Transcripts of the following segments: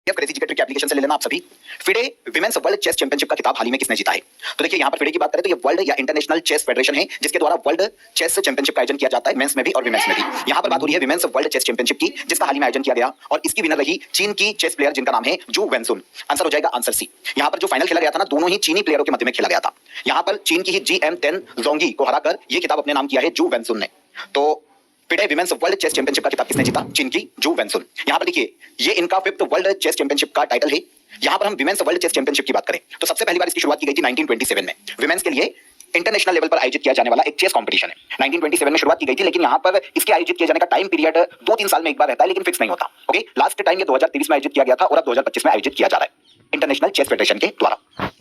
Crazy cricket application से ले लेना आप सभी। FIDE women's world chess championship का खिताब हाल ही में किसने जीता है? तो देखिए यहाँ पर फिडे की बात करें तो ये वर्ल्ड या इंटरनेशनल चेस फेडरेशन है जिसके द्वारा वर्ल्ड चेस चैंपियनशिप का आयोजन किया जाता है, मेंस में भी और विमेंस में भी। यहाँ पर बात हो रही है विमेंस वर्ल्ड चेस चैंपियनशिप की, जिसका हाल ही में आयोजन किया गया और इसकी विनर रही चीन की चेस प्लेयर जिनका नाम है जू वेनसुन। आंसर हो जाएगा आंसर सी। यहाँ पर जो फाइनल खेला गया था ना, दोनों ही चीनी प्लेयरों के मध्य में खेला गया था। यहाँ पर चीन की ही GM10 जोंगी को हराकर ये खिताब अपने नाम किया है जू वेनसुन ने। तो FIDE women's world chess championship का खिताब किसने जीता? चीन की जू वेनसुन। यहाँ पर देखिए ये इनका 5th वर्ल्ड चेस चैंपियनशिप का टाइटल है। यहाँ पर हम विमेंस वर्ल्ड चेस चैंपियनशिप की बात करें तो सबसे पहली बार इसकी शुरुआत की गई थी 1927 में। विमेंस के लिए इंटरनेशनल लेवल पर आयोजित किया जाने वाला एक चेस कंपटीशन है। 1927 में शुरुआत की गई थी, लेकिन यहाँ पर इसके आयोजित किए जाने का टाइम पीरियड 2-3 साल में एक बार रहता है, लेकिन फिक्स नहीं होता। ओके, लास्ट टाइम ये 2023 में आयोजित किया गया था और अब 2025 में आयोजित किया जा रहा है इंटरनेशनल चेस फेडरेशन के द्वारा।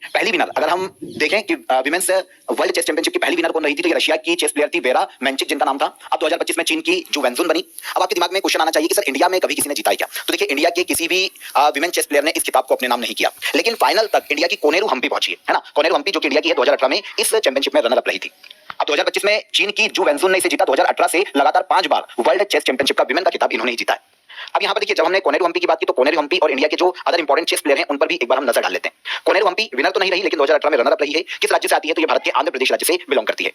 पहली विनर अगर हम देखें कि विमेंस वर्ल्ड चेस चैंपियनशिप की पहली विनर कौन रही थी, तो ये रशिया की चेस प्लेयर थी वेरा मेंचिक जिनका नाम था। अब 2025 में चीन की जू वेनसुन बनी। अब आपके दिमाग में क्वेश्चन आना चाहिए कि सर इंडिया में कभी किसी ने जीता है क्या? तो देखिए इंडिया के किसी भी विमेन चेस प्लेयर ने इस खिताब को अपने नाम नहीं किया, लेकिन फाइनल तक इंडिया की कोनेरू हम्पी पहुंची है ना। कोनेरू हम्पी जो कि इंडिया की है 2018 में इस चैंपियनशिप में रनर अप रही थी। अब 2025 में चीन की जू वेनसुन ने इसे जीता। 2018 से लगातार 5 बार वर्ल्ड चेस चैंपियनशिप का विमेन का खिताब इन्होंने ही जीता है। अब यहाँ पर देखिए जब हमने कोनेरू हम्पी की बात की तो कोनेरू हम्पी और इंडिया के जो अदर इंपॉर्टेंट चेस प्लेयर हैं उन पर भी एक बार हम नजर डाल लेते हैं। कोनेरू हम्पी विनर तो नहीं रही, लेकिन 2018 में रनर अप रही है। किस राज्य से आती है? तो ये भारत के आंध्र प्रदेश राज्य से बिलोंग करती है।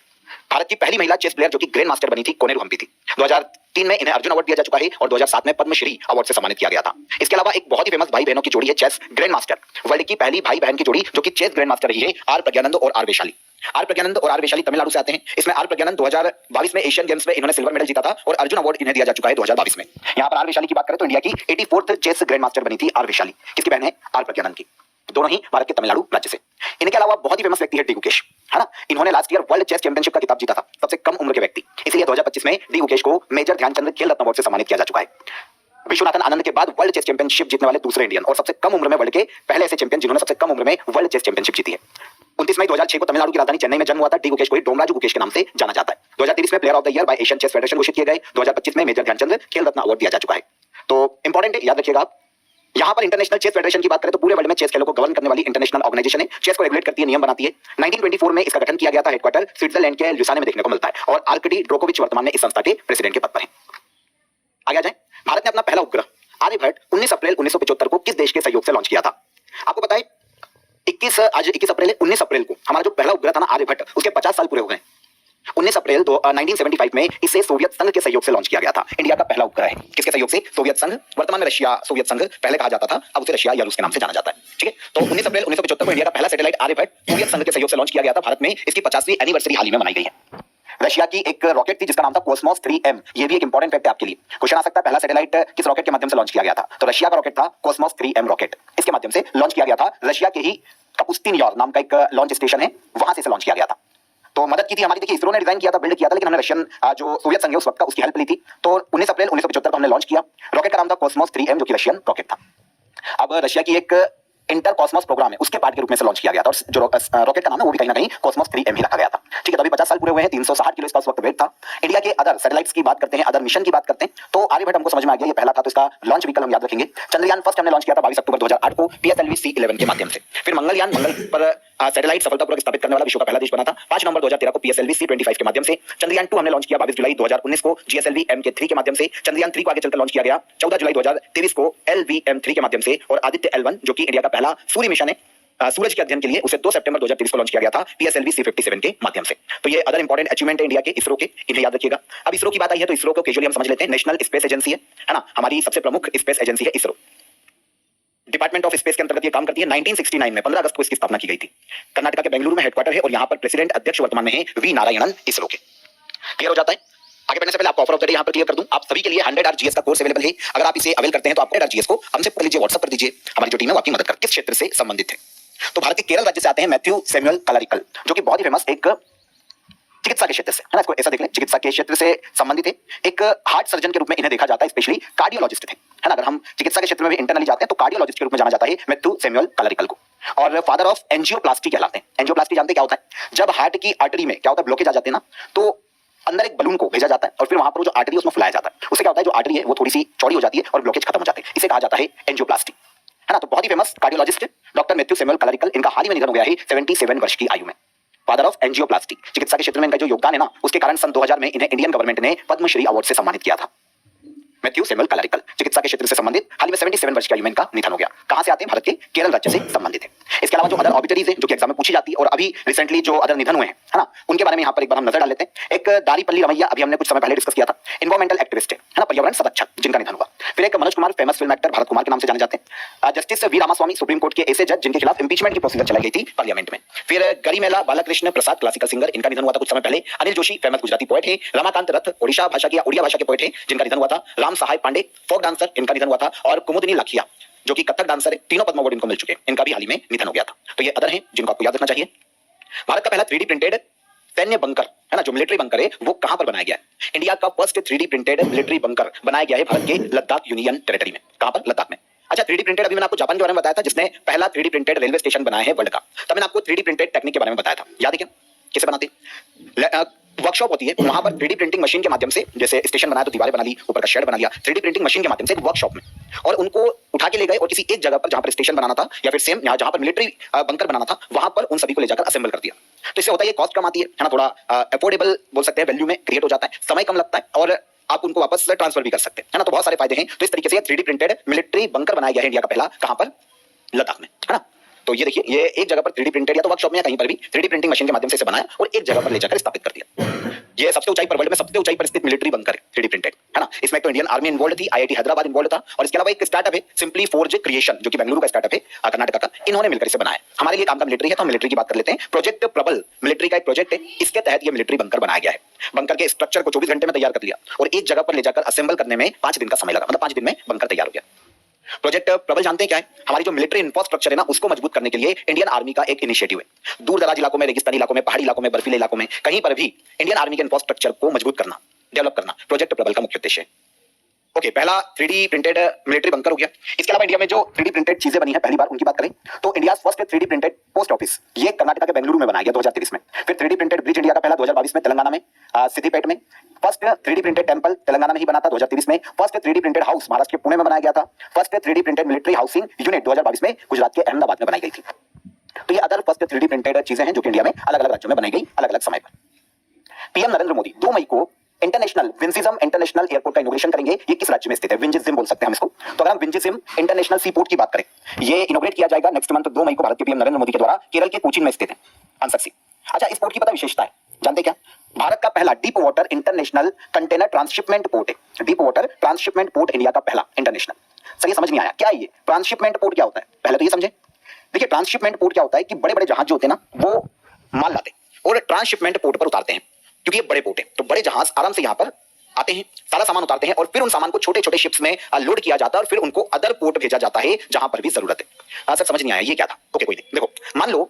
भारत की पहली महिला चेस प्लेयर जो कि ग्रैंड मास्टर बनी थी कोनेरू हम्पी थी। 2003 में इन्हें अर्जुन अवार्ड दिया जा चुका है और 2007 में पद्मश्री अवार्ड से सम्मानित किया गया था। इसके अलावा एक बहुत ही फेमस भाई बहनों की जोड़ी है चेस ग्रैंड मास्टर, वर्ल्ड की पहली भाई बहन की जोड़ी जो कि चेस ग्रैंड मास्टर रही है, आर प्रज्ञानंद और आर वैशाली। आर प्रज्ञानंद और आर वैशाली तमिलनाडु से आते हैं। इसमें आर प्रज्ञानंद 2022 में एशियन गेम्स में इन्होंने सिल्वर मेडल जीता था और अर्जुन अवार्ड इन्हें दिया जा चुका है 2022 में। यहाँ पर आर वैशाली की बात करें तो इंडिया की 84th चेस ग्रैंड मास्टर बनी थी आर वैशाली। किसकी बहन है? आर प्रज्ञानंद की। दोनों ही भारत के तमिलनाडु राज्य से। इनके अलावा बहुत ही फेमस व्यक्ति है डी गुकेश, है ना। इन्होंने last year world chess championship का खिताब जीता था, सबसे कम उम्र के व्यक्ति। इसलिए 2025 में डी गुकेश को मेजर ध्यानचंद खेल रत्न अवार्ड से सम्मानित किया जा चुका है। विश्वनाथन आनंद के बाद वर्ल्ड चेस चैंपियनशिप जीतने वाले दूसरे इंडियन और सबसे कम उम्र में वर्ल्ड के पहले ऐसे चैंपियन जिन्होंने सबसे कम उम्र में वर्ल्ड चेस चैंपियनशिप जीती है। 29 मई 2006 को तमिलनाडु की राजधानी चेन्नई में जन्म हुआ था। डी गुकेश को डोमराजू गुकेश के नाम से जाना जाता है। 2023 में player of the year by Asian chess federation घोषित किए गए। 2025 में मेजर ध्यानचंद खेल रत्न अवार्ड दिया जा चुका है। तो इंपॉर्टेंट है, याद रखिएगा आप। यहाँ पर इंटरनेशनल चेस फेडरेशन की बात करें तो पूरे वर्ल्ड में चेस खेलों को गवर्न करने वाली इंटरनेशनल ऑर्गेनाइजेशन है। चेस को रेगुलेट करती है, नियम बनाती है। 1924 में इसका गठन किया गया था। हेडक्वार्टर स्विट्जरलैंड के ल्यूसाने में देखने को मिलता है और आर्कडी ड्रोकोविच वर्तमान में इस संस्था के प्रेसिडेंट के पद पर हैं। आगे आ जाए। भारत ने अपना पहला उपग्रह आर्यभट्ट 19 अप्रैल 1975 को किस देश के सहयोग से लॉन्च किया था? आपको पता है 21 अप्रैल 19 अप्रैल को हमारा जो पहला उपग्रह था ना आर्यभट्ट, उसके 50 साल पूरे हो गए। 19 अप्रैल 1975 में इसे सोवियत संघ के सहयोग से लॉन्च किया गया था। इंडिया का पहला उपग्रह है। किसके सहयोग से? सोवियत संघ, वर्तमान में रशिया सोवियत संघ पहले कहा जाता था, अब उसे रशिया या रूस के नाम से जाना जाता है। ठीक है, तो 19 अप्रैल 1975 को इंडिया का पहला सैटेलाइट आर्यभट्ट सोवियत संघ के सहयोग से लॉन्च किया गया था। भारत में इसकी 50वीं एनिवर्सरी हाल ही में मनाई गई है। रशिया की एक रॉकेट थी जिसका नाम था कॉस्मोस 3M। ये भी एक इंपॉर्टेंट फैक्ट है आपके लिए। क्वेश्चन आ सकता है पहला सैटेलाइट किस रॉकेट के माध्यम से लॉन्च किया गया था? तो रशिया का रॉकेट था कॉस्मोस 3M रॉकेट। इसके माध्यम से लॉन्च किया गया था। रशिया के ही कपुस्तिन यार नाम का एक लॉन्च स्टेशन है, वहां से लॉन्च किया गया था। तो मदद की थी हमारी। देखिए इसरो ने डिजाइन किया था, बिल्ड किया था, लेकिन हमने रशियन जो सोवियत संघ है उस वक्त का उसकी हेल्प ली थी। तो 19 अप्रैल 1975 को हमने लॉन्च किया। रॉकेट का नाम था कॉस्मोस 3M जो कि रशियन रॉकेट था। अब रशिया की एक इंटर कॉस्मोस प्रोग्राम है, उसके पार्ट के रूप में से लॉन्च किया गया था और जो रॉकेट का नाम है वो भी कहीं ना कहीं कॉस्मोस 3M ही रखा गया था। ठीक है, तो अभी 50 साल पूरे हुए हैं। 360 किलो इसका उस वक्त वेट था। इंडिया के अदर सैटेलाइट्स की बात करते हैं, अदर मिशन की बात करते हैं तो आर्यभट्ट हमको समझ में आ गया, ये पहला था, तो इसका लॉन्च व्हीकल हम याद रखेंगे। चंद्रयान फर्स्ट हमने लॉन्च किया था 22 अक्टूबर 2008 को PSLV C11 के माध्यम से। फिर मंगलयान, मंगल पर सैटेलाइट सफलतापूर्वक स्थापित करने वाला विश्व का पहला देश बना था। 5 नवंबर 2013 को PSLV C25 के माध्यम से। चंद्रयान 2 हमने लॉन्च किया 22 जुलाई 2019 को GSLV MK3 के माध्यम से। चंद्रयान 3 को आगे चलकर लॉन्च किया गया 14 जुलाई 2023 को LVM3 के माध्यम से। और आदित्य L1 जो कि इंडिया का पहला सूर्य मिशन है सूरज के अध्ययन के लिए, उसे 2 सितंबर 2023 को लॉन्च किया गया था PSLV C57 के माध्यम से। तो ये अदर इंपॉर्टेंट अचीवमेंट है इंडिया के, इसरो के, इन्हें याद रखिएगा। अब इसरो की बात आई है तो इसरो को कैजुअली हम समझ लेते हैं नेशनल स्पेस एजेंसी है ना। हमारी सबसे प्रमुख स्पेस एजेंसी है इसरो। डिपार्टमेंट ऑफ स्पेस के अंतर्गत ये काम करती है। 1969 में 15 अगस्त को इसकी स्थापना की गई थी। कर्नाटक के बेंगलुरु में हेडक्वार्टर है और यहाँ पर प्रेसिडेंट अध्यक्ष वर्तमान में है वी नारायणन इसरो के। क्लियर हो जाता है? आगे बढ़ने से पहले आपको ऑफर ऑफ द डे यहाँ पर क्लियर कर दूं। आप सभी के लिए 100 GS का कोर्स अवेलेबल है। अगर आप इसे अवेल करते हैं तो आपको 100 GS को हमसे पूछ लीजिए, व्हाट्सएप कर दीजिए। हमारी जो टीम है वो आपकी मदद कर किस क्षेत्र से संबंधित है। तो भारत के केरल राज्य से आते हैं मैथ्यू सैमुअल कलरिकल जो कि बहुत ही फेमस एक चिकित्सा के क्षेत्र से, है ना, इसको ऐसा देख लें, चिकित्सा के क्षेत्र से संबंधित है। एक हार्ट सर्जन के रूप में इन्हें देखा जाता है, स्पेशली कार्डियोलॉजिस्ट थे, है ना। अगर हम चिकित्सा के क्षेत्र में भी इंटरनली जाते हैं तो कार्डियोलॉजिस्ट के रूप में जाना जाता है मैथ्यू सैमुअल कलरिकल को। और फादर ऑफ एंजियोप्लास्टी कहलाते हैं। एंजियोप्लास्टी जानते क्या होता है? जब हार्ट की आर्टरी में क्या होता है, ब्लॉकेज आ जाते हैं ना, तो अंदर एक बलून को भेजा जाता है और फिर वहां पर जो आर्टरी है उसमें फुलाया जाता है। उससे क्या होता है, जो आर्टरी है वो थोड़ी सी चौड़ी हो जाती है और ब्लॉकेज खत्म हो जाते हैं। इसे कहा जाता है एंजियोप्लास्टी, है ना। तो बहुत ही famous cardiologist doctor Mathew Samuel Kalarickal, इनका हाल ही में निधन हो गया है 77 वर्ष की आयु में। फादर ऑफ एंजियोप्लास्टी, चिकित्सा के क्षेत्र में इनका जो योगदान है ना, उसके कारण सन 2000 में इन्हें इंडियन गवर्नमेंट ने पद्मश्री अवार्ड से सम्मानित किया था। मैथ्यू सैमुअल कलारिकल, चिकित्सा के क्षेत्र से संबंधित हाल ही में 77 वर्ष की आयु में इनका निधन हो गया। कहां से आते हैं? भारत के केरल राज्य से संबंधित है। इसके अलावा जो अदर ऑबिटरीज है जो कि एग्जाम में पूछी जाती है और अभी रिसेंटली जो अदर निधन हुए हैं, है ना, उनके बारे में यहाँ पर एक बार हम नजर डाल लेते हैं। एक दारीपल्ली रमैया, अभी हमने कुछ समय पहले डिस्कस किया था, इन्वायरमेंटल एक्टिविस्ट है ना, पर्यावरण संरक्षक, जिनका निधन हुआ। फिर एक Manoj Kumar, famous film actor, Bharat Kumar के नाम से जाने जाते हैं। Justice V Ramaswami, supreme court के ऐसे जज जिनके खिलाफ इंपीचमेंट की प्रोसीजर चलाई गई थी पार्लियामेंट में। फिर गरिमेला बालकृष्ण प्रसाद, क्लासिकल सिंगर, इनका निधन हुआ था कुछ समय पहले। अनिल जोशी, फेमस गुजराती पोएट है। रमाकांत रथ, ओडिशा भाषा के पोएट है, जिनका निधन हुआ था। राम सहाय पांडे, फोक डांसर, इनका निधन हुआ था। और कुमुदिनी लाखिया, जो कि कथक डांसर है, तीनों पद्म अवार्ड इनको मिल चुके हैं, इनका भी हाल ही में निधन हो गया था। तो ये अदर हैं जिनको आपको याद रखना चाहिए। भारत का पहला 3D प्रिंटेड सैन्य बंकर, है ना, जो मिलिट्री बंकर है, वो कहां पर बनाया गया है? इंडिया का first 3D printed military bunker बनाया गया है भारत के लद्दाख यूनियन टेरिटरी में। कहां पर? लद्दाख में। अच्छा, 3D प्रिंटेड, अभी मैंने आपको जापान के बारे में बताया था जिसने पहला 3D प्रिंटेड रेलवे स्टेशन बनाया है वर्ल्ड का। तब मैंने आपको 3D प्रिंटेड टेक्निक के बारे में बताया था, याद है क्या? कैसे बनाते? वर्कशॉप होती है, वहां पर 3D प्रिंटिंग मशीन के माध्यम से, जैसे स्टेशन बनाया तो दीवारें बना ली, ऊपर का शेड बना लिया, 3D प्रिंटिंग मशीन के माध्यम से वर्कशॉप में, और उनको उठा के ले गए और किसी एक जगह पर जहां पर स्टेशन बनाना था या फिर सेम जहां पर मिलिट्री बंकर बनाना था, वहां पर उन सभी को ले जाकर असेंबल कर दिया। तो इससे होता है ये कॉस्ट कम आती है ना, थोड़ा अफोर्डेबल बोल सकते हैं, वैल्यू में क्रिएट हो जाता है, समय कम लगता है और आप उनको वापस ट्रांसफर भी कर सकते हैं, है ना। तो बहुत सारे फायदे हैं। तो इस तरीके से 3D प्रिंटेड मिलिट्री बंकर बनाया गया है इंडिया का पहला, कहां पर? लद्दाख में, है ना। तो ये देखिए, ये एक जगह पर 3D प्रिंटेड या तो वर्कशॉप में या कहीं पर भी 3D प्रिंटिंग मशीन के माध्यम से इसे बनाया और एक जगह पर ले जाकर स्थापित कर दिया। ये सबसे ऊंचाई पर, वर्ल्ड में सबसे ऊंचाई पर स्थित मिलिट्री बंकर है 3D प्रिंटेड, है ना। इसमें तो इंडियन आर्मी इन्वॉल्व थी, IIT हैदराबाद इन्वॉल्व था, और इसके अलावा एक स्टार्टअप है सिंपली फोर्ज क्रिएशन, जो कि बेंगलुरु का स्टार्टअप है, कर्नाटक का। इन्होंने मिलकर इसे बनाया। हमारे लिए काम का मिलिट्री है तो हम मिलिट्री की बात कर लेते हैं। प्रोजेक्ट प्रबल मिलिट्री का एक प्रोजेक्ट है, इसके तहत ये मिलिट्री बंकर बनाया गया है। बंकर के स्ट्रक्चर को 24 घंटे में तैयार कर लिया और एक जगह पर ले जाकर असेंबल करने में 5 दिन का समय लगा, मतलब 5 दिन में बंकर तैयार हो गया। प्रोजेक्ट प्रबल जानते हैं क्या है? हमारी जो मिलिट्री इंफ्रास्ट्रक्चर है ना, उसको मजबूत करने के लिए इंडियन आर्मी का एक इनिशिएटिव है। दूर दराज इलाकों में, रेगिस्तानी इलाकों में, पहाड़ी इलाकों में, बर्फीले इलाकों में, कहीं पर भी इंडियन आर्मी के इंफ्रास्ट्रक्चर को मजबूत करना, डेवलप करना, प्रोजेक्ट प्रबल का मुख्य उद्देश्य है। ओके, पहला 3D प्रिंटेड मिलिट्री बंकर हो गया। इसके अलावा इंडिया में जो 3D प्रिंटेड चीजें बनी है पहली बार, उनकी बात करें तो India first 3D printed post office, ये कर्नाटक के बेंगलुरु में बनाया गया 2023 में। फिर 3D प्रिंटेड ब्रिज इंडिया का पहला 2022 में तेलंगाना में सिद्दीपेट में। First 3D printed temple Telangana में ही बना था 2023 में। First 3D printed house Maharashtra के पुणे में बनाया गया था। First 3D printed military housing unit 2022 में गुजरात के अहमदाबाद में बनाई गई थी। तो ये अदर फर्स्ट 3D प्रिंटेड चीजें हैं जो कि इंडिया में अलग अलग राज्यों में बनाई गई अलग अलग समय पर। पीएम नरेंद्र मोदी 2 मई को इंटरनेशनल विंजिज्म इंटरनेशनल एयरपोर्ट का इनॉग्रेशन करेंगे। ये किस राज्य में स्थित है? विंजिज्म बोल सकते हैं हम इसको। तो अगर हम विंजिज्म इंटरनेशनल सी पोर्ट की बात करें, ये इनॉग्रेट किया जाएगा नेक्स्ट मंथ 2 मई को भारत के पीएम नरेंद्र मोदी के द्वारा केरल के कोचीन में स्थित है, आंसर सी। अच्छा, इस पोर्ट की पता विशेषता है, जानते क्या? भारत का पहला deep water international container transshipment port है। Deep water transshipment port India का पहला इंटरनेशनल। सर ये समझ नहीं आया क्या है ये ट्रांसशिपमेंट पोर्ट क्या होता है? पहले तो ये समझे। देखिए, ट्रांसशिपमेंट पोर्ट क्या होता है कि बड़े बड़े जहाज जो होते हैं ना, वो माल लाते हैं और ट्रांसशिपमेंट पोर्ट पर उतारते हैं, क्योंकि ये बड़े पोर्ट है। तो बड़े जहाज आराम से यहाँ पर आते हैं, सारा सामान उतारते हैं और फिर उन सामान को छोटे छोटे शिप्स में लोड किया जाता है और फिर उनको अदर पोर्ट भेजा जाता है जहां पर भी जरूरत है। सर समझ नहीं आया ये क्या था? ओके, कोई नहीं। देखो, मान लो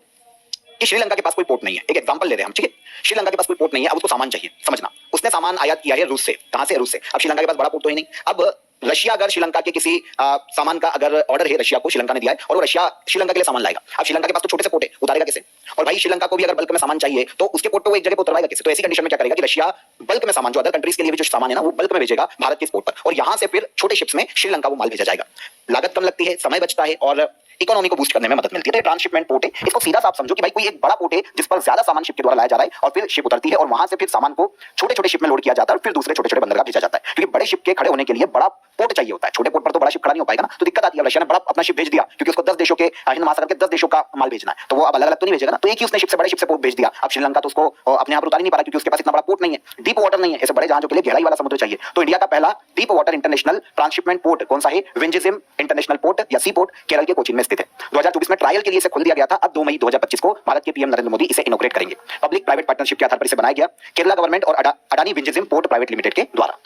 कि श्रीलंका के पास कोई पोर्ट नहीं है, एक एग्जांपल ले रहे हैं हम, ठीक है। श्रीलंका के पास कोई पोर्ट नहीं है, अब उसको सामान चाहिए, समझना। उसने सामान आयात किया है रूस से। कहां से? रूस से। अब श्रीलंका के पास बड़ा पोर्ट तो ही नहीं। अब रशिया अगर श्रीलंका के किसी सामान का अगर ऑर्डर है, रशिया को श्रीलंका ने दिया है और वो रशिया श्रीलंका के लिए सामान लाएगा। अब श्रीलंका के पास तो छोटे से पोर्ट है, उतारेगा कैसे? और भाई श्रीलंका को भी अगर बल्क में सामान चाहिए तो उसके पोर्ट पे वो एक जगह पर उतरवाएगा कैसे? तो ऐसी कंडीशन में क्या करेगा कि रशिया बल्क में सामान, जो अदर कंट्रीज के लिए भी जो सामान है ना, वो बल्क में भेजेगा भारत के पोर्ट पर, और यहां से फिर छोटे शिप्स में श्रीलंका वो माल भेजा जाएगा। लागत कम लगती है, समय बचता है और इकोनॉमी को बूस्ट करने में मदद मिलती है। ट्रांसशिपमेंट पोर्ट है, इसको सीधा साफ समझो कि भाई कोई एक बड़ा पोर्ट है जिस पर ज्यादा सामान शिप के द्वारा लाया जा रहा है और फिर शिप उतरती है और वहां से फिर सामान को छोटे छोटे शिप में लोड किया जाता है और फिर दूसरे छोटे छोटे बंदरगाह भेजा जाता है। क्योंकि बड़े शिप के खड़े होने के लिए बड़ा पोर्ट चाहिए होता है, छोटे पोर्ट पर तो बड़ा शिप खड़ा नहीं हो पाएगा ना, तो दिक्कत आती है। रशिया ने बड़ा अपना शिप भेज दिया क्योंकि उसको 10 देशों के, हिंद महासागर के 10 देशों का माल भेजना है, तो वो अब अलग अलग तो नहीं भेजेगा ना। तो एक ही उसने शिप से बड़े शिप से पोर्ट भेज दिया। अब श्रीलंका तो उसको अपने यहाँ पर उतार नहीं पा रहा क्योंकि उसके पास इतना बड़ा पोर्ट नहीं है, डीप वाटर नहीं है, ऐसे बड़े जहाजों के लिए गहराई वाला समुद्र चाहिए। तो इंडिया का पहला deep water international transshipment port कौन सा है? विंजिज्म इंटरनेशनल पोर्ट या सी पोर्ट, केरल के कोचीन में स्थित है। 2024 में ट्रायल के लिए इसे खोल दिया गया था। अब 2 मई 2025 को भारत के पीएम नरेंद्र मोदी इसे इनॉग्रेट करेंगे। पब्लिक प्राइवेट पार्टनरशिप के आधार पर इसे बनाया गया, केरला गवर्नमेंट और अडानी विंजिज्म पोर्ट प्राइवेट लिमिटेड के द्वारा।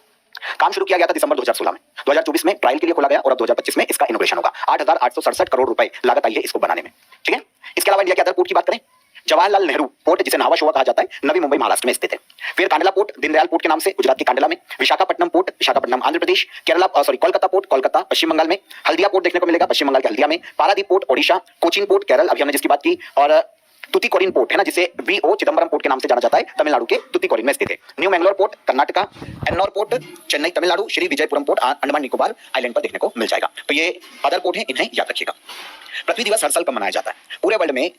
काम शुरू किया गया था दिसंबर 2016 में, 2024 में ट्रायल के लिए खोला गया और अब 2025 में इसका इनॉग्रेशन होगा। 8,867 करोड़ रुपए लागत आई है इसको बनाने में, ठीक है। इसके अलावा इंडिया के अदर पोर्ट की बात करें, जवाहरलाल नेहरू पोर्ट जिसे नावा शोवा कहा जाता है, नवी मुंबई महाराष्ट्र में स्थित है। फिर कांडला पोर्ट दीनदयाल पोर्ट के नाम से गुजरात के कांडला में। विशाखापट्टनम पोर्ट विशाखापट्टनम आंध्र प्रदेश। कोलकाता पोर्ट कोलकाता पश्चिम बंगाल में। हल्दिया पोर्ट देखने को मिलेगा पश्चिम बंगाल के हल्दिया में। पारादीप पोर्ट ओडिशा। कोचीन पोर्ट केरल, अभी हमने जिसकी बात की, और तुतीकोरिन पोर्ट है ना, जिसे वीओ चिदंबरम पोर्ट के नाम से जाना जाता है, तमिलनाडु के तुतीकोरिन में स्थित है। New Mangalore port Karnataka. Ennore port Chennai Tamil Nadu. Shri Vijayapuram port Andaman Nicobar island पर देखने को मिल जाएगा। तो ये अदर पोर्ट है, इन्हें याद रखिएगा। पृथ्वी दिवस हर साल कब मनाया जाता है? पूरे वर्ल्ड में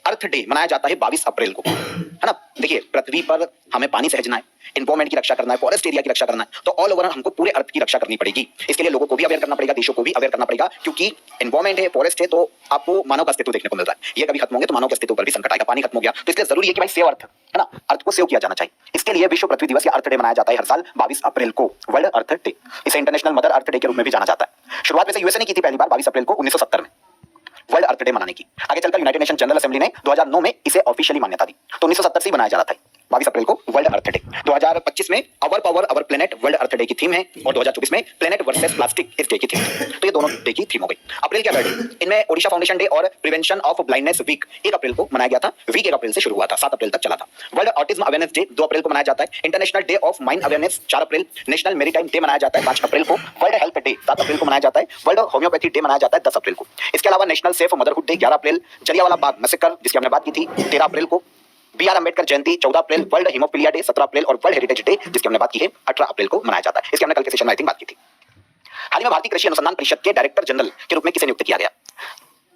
अर्थ डे मनाया जाता है 22 अप्रैल को, है ना। देखिए, पृथ्वी पर हमें पानी सहेजना है, एनवायरमेंट की रक्षा करना है, फॉरेस्ट एरिया की रक्षा करना है, तो ऑल ओवर हमको पूरे अर्थ की रक्षा करनी पड़ेगी। इसके लिए लोगों को भी अवेयर करना पड़ेगा, देशों को भी अवेयर करना पड़ेगा, क्योंकि एनवायरमेंट है, फॉरेस्ट है, तो आपको मानव का अस्तित्व देखने को मिल रहा है। ये कभी खत्म होंगे तो मानव के अस्तित्व पर भी संकट आएगा। पानी खत्म हो गया तो इसलिए जरूरी है कि भाई सेव अर्थ, है ना, अर्थ को सेव किया जाना चाहिए। इसके लिए विश्व पृथ्वी दिवस या अर्थ डे मनाया जाता है हर साल 22 अप्रैल को, वर्ल्ड अर्थ डे। इसे इंटरनेशनल मदर अर्थ डे के रूप में भी जाना जाता है। शुरुआत वैसे यूएसए ने की थी पहली बार 22 अप्रैल को 1970 में वर्ल्ड अर्थ डे मनाने की। आगे चलकर यूनाइटेड नेशन जनरल असेंबली ने 2009 में इसे ऑफिशियली मान्यता दी। तो 1970 से ही बनाया जा रहा था 22 अप्रैल को वर्ल्ड अर्थ डे। 2025 में अवर पावर अवर प्लेनेट वर्ल्ड अर्थ डे की थीम है, और 2024 में प्लेनेट वर्सेस प्लास्टिक इस डे की थीम है। तो ये दोनों डे की थीम हो गई। अप्रैल के अदर डे, इनमें ओडिशा फाउंडेशन डे और प्रिवेंशन ऑफ ब्लाइंडनेस वीक 1 अप्रैल को मनाया गया था। वीक 1 अप्रैल से शुरू हुआ था, 7 अप्रैल तक चला था। वर्ल्ड ऑटिज्म अवेयरनेस डे 2 अप्रैल को मनाया जाता है। International day of mine awareness 4 April. National maritime day मनाया जाता है 5 अप्रैल को। वर्ल्ड हेल्थ डे 7 अप्रैल को मनाया जाता है। वर्ल्ड होम्योपैथी डे मनाया जाता है 10 अप्रैल को। इसके अलावा नेशनल सेफ मदरहुड डे 11 अप्रैल। जलियांवाला बाग मैसेकर जिसकी हमने बात की थी 13 अप्रैल को। बी.आर. अम्बेडकर जयंती 14 अप्रैल। वर्ल्ड हीमोफीलिया डे 17 अप्रैल और वर्ल्ड हेरिटेज डे जिसकी हमने बात की है 18 अप्रैल को मनाया जाता है। इसकी हमने कल के सेशन में आई थिंक बात की थी। हाल ही में भारतीय कृषि अनुसंधान परिषद के डायरेक्टर जनरल के रूप में किसे नियुक्त किया गया?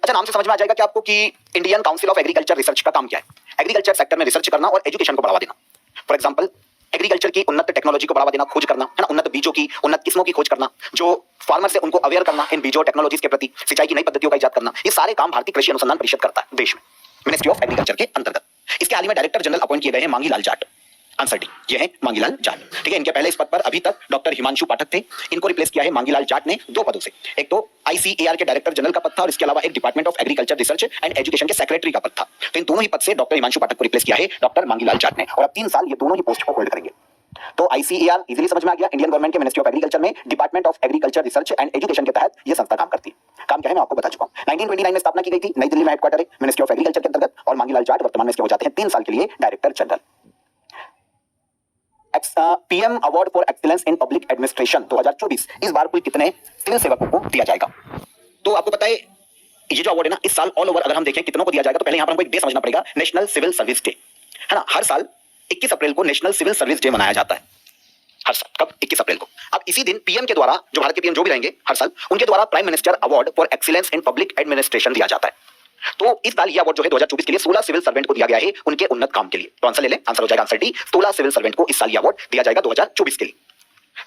अच्छा, नाम से समझ में आ जाएगा कि आपको कि Indian council of agriculture research का काम क्या है? एग्रीकल्चर सेक्टर में रिसर्च करना और एजुकेशन को बढ़ावा देना। फॉर एग्जांपल, एग्रीकल्चर की उन्नत टेक्नोलॉजी को बढ़ावा देना, खोज करना, है ना, उन्नत बीजों की, उन्नत किस्मों की खोज करना, जो फार्मर से उनको अवेयर करना इन बीजों टेक्नोलॉजीज के प्रति, सिंचाई की नई पद्धतियों का इजाद करना, ये सारे काम भारतीय कृषि अनुसंधान परिषद करता है देश में, मिनिस्ट्री ऑफ एग्रीकल्चर के अंतर्गत। इसके हाल ही में डायरेक्टर जनरल अपॉइंट किए गए हैं मांगीलाल जाट। आंसर डी, ये है मांगीलाल जाट। ठीक है, इनके पहले इस पद पर अभी तक डॉक्टर हिमांशु पाठक थे। इनको रिप्लेस किया है मांगीलाल जाट ने 2 पदों से। एक तो आईसीएआर के डायरेक्टर जनरल का पद था, और इसके अलावा एक department of agriculture research and education के सेक्रेटरी का पद था। तो इन दोनों ही पद से डॉक्टर हिमांशु पाठक को रिप्लेस किया है डॉक्टर मांगीलाल जाट ने, और अब 3 साल ये दोनों ही पोस्ट को होल्ड करेंगे। तो आईसीएआर इजीली समझ में आ गया, इंडियन गवर्नमेंट के मिनिस्ट्री ऑफ एग्रीकल्चर में department of agriculture research and education के तहत ये संस्था काम करती है। काम क्या है मैं आपको बता चुका हूं। 1929 में स्थापना की गई थी, नई दिल्ली में हेडक्वार्टर है मिनिस्ट्री ऑफ एग्रीकल्चर के अंतर्गत, और मांगीलाल जाट वर्तमान में इसके हो जाते हैं 3 साल के लिए director general. PM award for excellence in public administration 2024 इस बार कुल कितने सिविल सेवकों को दिया जाएगा? तो आपको पता है ये जो अवार्ड है ना, इस साल ऑल ओवर अगर हम देखें कितनों को दिया जाएगा, तो पहले यहां पर हमको एक डे समझना पड़ेगा, नेशनल सिविल सर्विस डे, है ना। हर साल 21 अप्रैल को नेशनल सिविल सर्विस डे मनाया जाता है, हर साल। कब? 21 अप्रैल को। अब इसी दिन पीएम के द्वारा, जो भारत के पीएम जो भी रहेंगे हर साल, उनके द्वारा prime minister award for excellence in public administration दिया जाता है। तो इस साल ये अवार्ड जो है 2024 के लिए 16 सिविल सर्वेंट को दिया गया है उनके उन्नत काम के लिए। तो आंसर ले लें, आंसर हो जाएगा आंसर डी, 16 सिविल सर्वेंट को इस साल ये अवार्ड दिया जाएगा 2024 के लिए।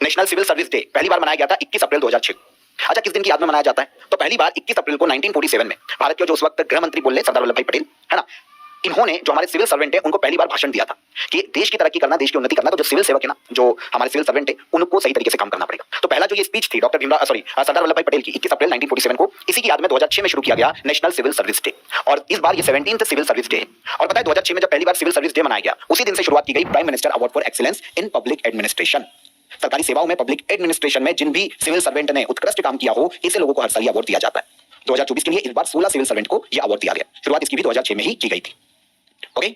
नेशनल सिविल सर्विस डे पहली बार मनाया गया था 21 अप्रैल 2006। अच्छा, किस दिन की याद में मनाया जाता है? तो पहली बार 21 अप्रैल को 1947 में भारत के जो उस वक्त गृह मंत्री बोले सरदार वल्लभ भाई पटेल, है ना, इन्होंने जो हमारे सिविल सर्वेंट है उनको पहली बार भाषण दिया था कि देश की तरक्की करना, देश की उन्नति करना, तो जो सिविल सेवक है ना, जो हमारे सिविल सर्वेंट है, उनको सही तरीके से काम करना पड़ेगा। तो पहला जो ये स्पीच थी सरदार वल्लभ भाई पटेल की 21 अप्रैल 1947 को, इसी की याद में 2006 में शुरू किया गया नेशनल सिविल सर्विस डे, और इस बार ये 17th सिविल सर्विस डे है। और पता है 2006 में जब पहली बार सिविल सर्विस डे मनाया गया, उसी दिन से शुरुआत की गई prime minister award for excellence in public administration. सरकारी सेवाओं में, पब्लिक एडमिनिस्ट्रेशन में जिन भी सिविल सर्वेंट ने उत्कृष्ट काम किया हो, ऐसे लोगों को हर साल अवार्ड दिया जाता है। 2024 के लिए इस बार 16 सिविल सर्वेंट को यह अवार्ड दिया गया। शुरुआत इसकी भी 2006 में ही की गई थी। ओके,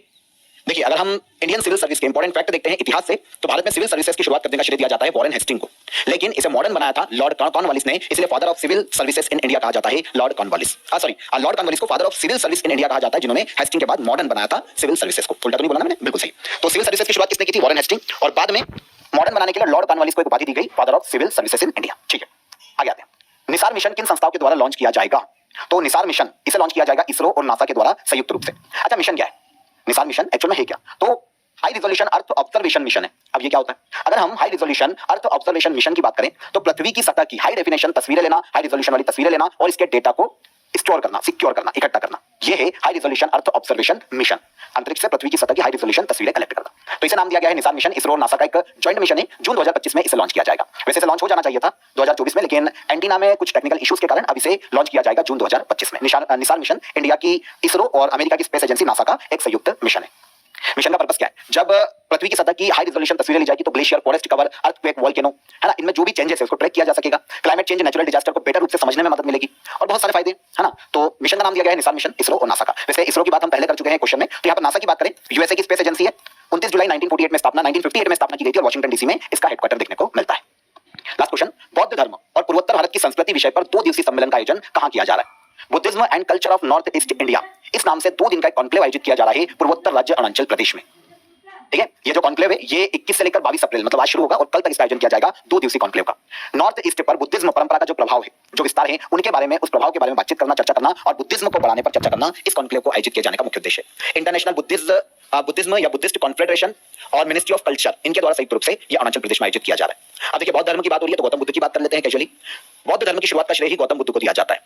देखिए, अगर हम इंडियन सिविल सर्विस के इंपॉर्टेंट फैक्ट देखते हैं इतिहास से, तो भारत में सिविल सर्विसेज की शुरुआत करने का श्रेय दिया जाता है वॉरेन हेस्टिंग को, लेकिन इसे मॉडर्न बनाया था लॉर्ड कॉर्नवालिस ने, इसलिए father of civil services in India कहा जाता है लॉर्ड कॉर्नवालिस। लॉर्ड कॉर्नवालिस को father of civil service in India कहा जाता है, जिन्होंने हेस्टिंग के बाद मॉडर्न बनाया था सिविल सर्विसेज को। उल्टा तो नहीं बोला मैंने, बिल्कुल सही। तो सिविल सर्विसेज की शुरुआत किसने की थी? वॉरेन हेस्टिंग, और बाद में मॉडर्न बनाने के लिए लॉर्ड कॉर्नवालिस को एक उपाधि दी गई, father of civil services in India. ठीक है, आगे आते हैं। निसार मिशन किन संस्थाओं के द्वारा लॉन्च किया जाएगा? तो निसार मिशन इसे लॉन्च किया जाएगा इसरो और नासा के द्वारा संयुक्त रूप से। अच्छा, मिशन क्या है? निसार मिशन एक्चुअल में है क्या? तो high resolution earth observation mission है। अब ये क्या होता है? अगर हम high resolution earth observation mission की बात करें, तो पृथ्वी की सतह की हाई डेफिनेशन तस्वीरें लेना, हाई रिजोल्यूशन वाली तस्वीरें लेना, और इसके डेटा को स्टोर करना, सिक्योर करना, इकट्ठा करना, ये है high resolution earth observation mission. अंतरिक्ष से पृथ्वी की सतह की हाई रिजोल्यूशन तस्वीरें कलेक्ट करना। तो इसे नाम दिया गया है निसार मिशन। इसरो और नासा का एक जॉइंट मिशन है। जून 2025 में इसे लॉन्च किया जाएगा। वैसे इसे लॉन्च हो जाना चाहिए था 2024 में, लेकिन एंटीना में कुछ टेक्निकल इश्यूज के कारण अब इसे लॉन्च किया जाएगा जून 2025 में। निसार मिशन इंडिया की इसरो और अमेरिका की स्पेस एजेंसी नासा का एक संयुक्त मिशन है। मिशन का पर्पस क्या है? जब पृथ्वी की सतह की हाई रिजोल्यूशन तस्वीरें ली जाएगी, तो glacier, forest cover, earthquake, volcano, है ना, इनमें जो भी चेंजेस है उसको ट्रैक किया जा सकेगा। क्लाइमेट चेंज, नेचुरल डिजास्टर को बेटर रूप से समझने में मदद मिलेगी, और बहुत सारे फायदे, है ना। तो मिशन का नाम दिया गया है निसार मिशन, इसरो और नासा का। वैसे इसरो की बात हम पहले कर चुके हैं क्वेश्चन में, तो यहाँ पर नासा की बात करें, यूएसए की स्पेस एजेंसी है। 29 जुलाई 1958 में स्थापना की गई थी, और वॉशिंगटन डीसी में इसका हेडक्वार्टर देखने को मिलता है। लास्ट क्वेश्चन, बौद्ध धर्म और पूर्वोत्तर भारत की संस्कृति विषय पर 2 दिवसीय सम्मेलन का आयोजन कहां किया जा रहा है? Buddhism and culture of north east India, इस नाम से 2 दिन का कॉन्क्लेव आयोजित किया जा रहा है पूर्वोत्तर राज्य अरुणाचल प्रदेश में। ठीक है। ये जो कॉन्क्लेव है ये 21 से लेकर 22 अप्रैल मतलब आज शुरू होगा और कल तक इसका आयोजन किया जाएगा 2 दिवसीय कॉन्क्लेव का। नॉर्थ ईस्ट पर बुद्धिज्म परंपरा का जो प्रभाव है, जो विस्तार है, उनके बारे में, उस प्रभाव के बारे में बातचीत करना, चर्चा करना और बुद्धिज्म को बढ़ाने पर चर्चा करना इस कॉन्क्लेव को आयोजित किए जाने का मुख्य उद्देश्य है। इंटरनेशनल बुद्धिज्म या बुद्धिस्ट कॉन्फेडरेशन और मिनिस्ट्री ऑफ कल्चर इनके द्वारा संयुक्त रूप से यह अरुणाचल प्रदेश में आयोजित किया जा रहा है। अब देखिए, बौद्ध धर्म की बात हो रही है तो गौतम बुद्ध की बात कर लेते हैं कैजुअली। बौद्ध धर्म की शुरुआत का श्रेय ही गौतम बुद्ध को दिया जाता है।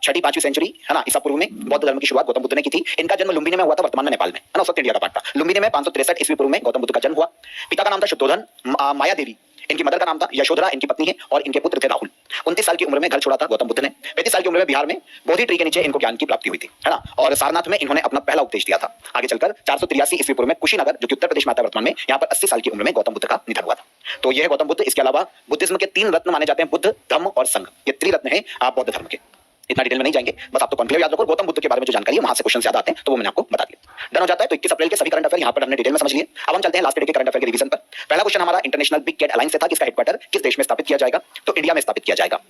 6वीं-5वीं सेंचुरी है ना, ईसा पूर्व में बौद्ध धर्म की शुरुआत गौतम बुद्ध ने की थी। इनका जन्म लुम्बिनी में हुआ था, वर्तमान में नेपाल में है ना, उस वक्त इंडिया का पार्ट था। लुम्बिनी में 563 ईस्वी पूर्व में गौतम बुद्ध का जन्म हुआ। पिता का नाम था शुद्धोधन, माया देवी इनकी मदर का नाम था, यशोधरा इनकी पत्नी है और इनके पुत्र थे राहुल। 29 साल की उम्र में घर छोड़ा था गौतम बुद्ध ने। 35 साल की उम्र में बिहार में बोधि ट्री के नीचे इनको ज्ञान की प्राप्ति हुई थी, है ना, और सारनाथ में इन्होंने अपना पहला उपदेश दिया था। आगे चलकर 483 ईस्वी पूर्व में कुशीनगर, जो कि उत्तर प्रदेश में आता है वर्तमान में, यहाँ पर 80 साल की उम्र में गौतम बुद्ध का निधन हुआ था। तो यह है गौतम बुद्ध। इसके अलावा बुद्धिज्म के 3 रत्न माने जाते हैं, बुद्ध, धम्म और संघ। ये त्रिरत्न है बौद्ध धर्म के। इतना डिटेल में नहीं जाएंगे, बस आप तो कॉन्क्लेव याद रखो। गौतम बुद्ध के बारे में जो जानकारी है वहां से क्वेश्चन ज्यादा आते हैं, तो वो मैंने आपको बता दिया। डन हो जाता है। तो 21 अप्रैल के सभी करंट अफेयर यहाँ पर हमने डिटेल में समझ लिए। अब हम चलते हैं लास्ट डे के करंट अफेयर के रिवीजन पर। पहला क्वेश्चन हमारा इंटरनेशनल बिग कैट अलायंस से था, किसका हेडक्वार्टर किस देश में स्थापित किया जाएगा, तो इंडिया में स्थापित किया जाएगा।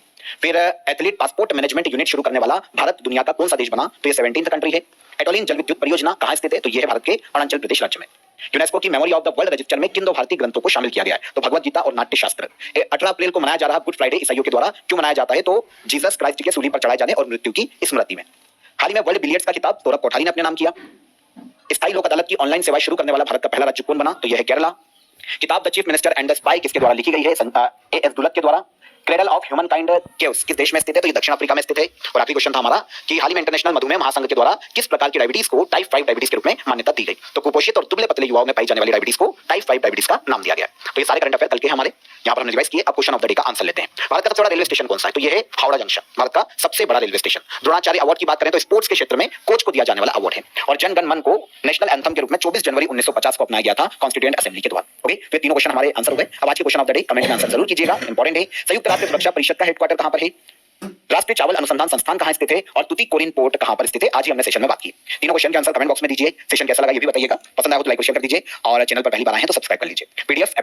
फिर एथलीट पासपोर्ट मैनेजमेंट यूनिट शुरू करने वाला भारत दुनिया का कौन सा देश बना, तो ये 17th कंट्री है। एटोलिन जल विद्युत परियोजना कहां स्थित है, तो ये है भारत के अरुणाचल प्रदेश राज्य में। यूनेस्को की memory of the world register में किन 2 भारतीय ग्रंथों को शामिल किया गया है, तो भगवत गीता और नाट्य शास्त्र। 18 अप्रैल को मनाया जा रहा गुड फ्राइडे ईसाइयों के द्वारा क्यों मनाया जाता है, तो जीसस क्राइस्ट के सूली पर चढ़ाए जाने और मृत्यु की स्मृति में। हाल ही में वर्ल्ड बिलियर्ड्स का खिताब सौरभ कोठारी ने अपने नाम किया। स्थायी लोक अदालत की ऑनलाइन सेवा शुरू करने वाला भारत का पहला राज्य कौन बना, तो यह है केरला। किताब the chief minister and the spy किसके द्वारा लिखी गई है, A.S. दुलत के द्वारा। Cradle of human kind caves किस देश में स्थित है, तो ये दक्षिण अफ्रीका में स्थित है। और आखिरी क्वेश्चन था हमारा कि हाल ही में इंटरनेशनल मधुमेह महासंघ के द्वारा किस प्रकार की डायबिटीज को टाइप 5 डायबिटीज के रूप में मान्यता दी गई, तो कुपोषित और दुबले पतले युवाओं में पाई जाने वाली डायबिटीज को टाइप 5 डायबिटीज का नाम दिया गया। तो ये सारे करंट अफेयर कल के हमारे यहाँ पर हमने रिवाइज किए। अब क्वेश्चन ऑफ द डे का आंसर लेते हैं। भारत का सबसे बड़ा रेलवे स्टेशन कौन सा है, तो ये है हावड़ा जंक्शन, भारत का सबसे बड़ा रेलवे स्टेशन। द्रोणाचार्य अवार्ड की बात करें तो स्पोर्ट्स के क्षेत्र में कोच को दिया जाने वाला अवार्ड है। और जन गण मन को नेशनल एंथम के रूप में 24 जनवरी 1950 को अपनाया गया था कॉन्स्टिट्यूएंट असेंबली के द्वारा। ओके, तो तीनों क्वेश्चन हमारे आंसर हो गए। अब आज के question of the day comment में आंसर जरूर कीजिएगा, इंपॉर्टेंट है। संयुक्त राष्ट्र सुरक्षा परिषद का हेडक्वार्टर कहां पर है, राष्ट्रीय चावल अनुसंधान संस्थान कहां स्थित है और तुतीकोरिन पोर्ट कहां पर स्थित है, आज ही हमने सेशन में बात की। तीनों क्वेश्चन के आंसर कमेंट बॉक्स में दीजिए। सेशन कैसा लगा ये भी बताइएगा। पसंद आया तो लाइक और शेयर कर दीजिए और चैनल पर पहली बार आए हैं तो सब्सक्राइब कर लीजिए। पीडीएफ